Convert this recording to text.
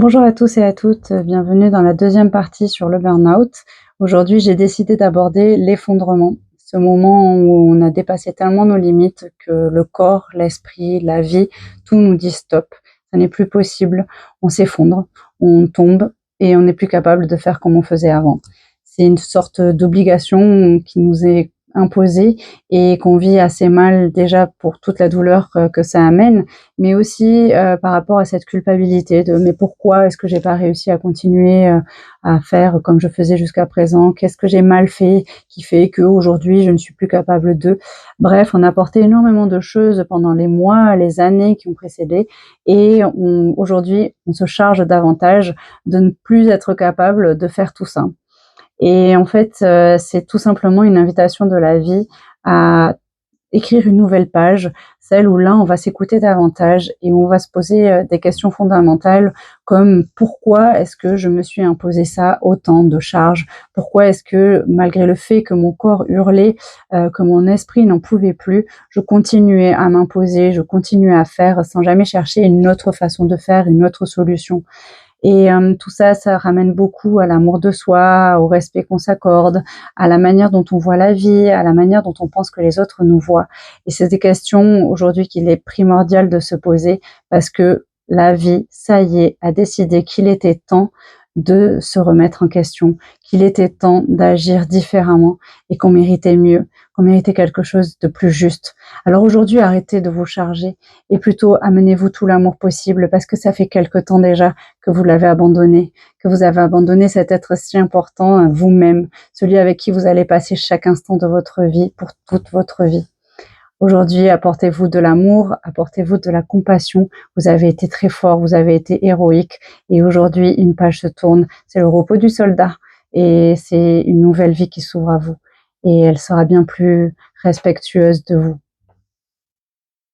Bonjour à tous et à toutes, bienvenue dans la deuxième partie sur le burn-out. Aujourd'hui, j'ai décidé d'aborder l'effondrement, ce moment où on a dépassé tellement nos limites que le corps, l'esprit, la vie, tout nous dit stop. Ça n'est plus possible, on s'effondre, on tombe et on n'est plus capable de faire comme on faisait avant. C'est une sorte d'obligation qui nous est imposée et qu'on vit assez mal déjà pour toute la douleur que ça amène, mais aussi par rapport à cette culpabilité de mais pourquoi est-ce que j'ai pas réussi à continuer à faire comme je faisais jusqu'à présent? Qu'est-ce que j'ai mal fait qui fait qu'aujourd'hui je ne suis plus capable de? Bref, on a porté énormément de choses pendant les mois, les années qui ont précédé et aujourd'hui on se charge davantage de ne plus être capable de faire tout ça. Et en fait, c'est tout simplement une invitation de la vie à écrire une nouvelle page, celle où là, on va s'écouter davantage et on va se poser, des questions fondamentales comme: «Pourquoi est-ce que je me suis imposé ça, autant de charges? Pourquoi est-ce que malgré le fait que mon corps hurlait, que mon esprit n'en pouvait plus, je continuais à m'imposer, je continuais à faire sans jamais chercher une autre façon de faire, une autre solution?» Et tout ça, ça ramène beaucoup à l'amour de soi, au respect qu'on s'accorde, à la manière dont on voit la vie, à la manière dont on pense que les autres nous voient. Et c'est des questions aujourd'hui qu'il est primordial de se poser parce que la vie, ça y est, a décidé qu'il était temps de se remettre en question, qu'il était temps d'agir différemment et qu'on méritait mieux, qu'on méritait quelque chose de plus juste. Alors aujourd'hui, arrêtez de vous charger et plutôt amenez-vous tout l'amour possible parce que ça fait quelque temps déjà que vous l'avez abandonné, que vous avez abandonné cet être si important, vous-même, celui avec qui vous allez passer chaque instant de votre vie pour toute votre vie. Aujourd'hui, apportez-vous de l'amour, apportez-vous de la compassion. Vous avez été très fort, vous avez été héroïque et aujourd'hui, une page se tourne. C'est le repos du soldat et c'est une nouvelle vie qui s'ouvre à vous et elle sera bien plus respectueuse de vous.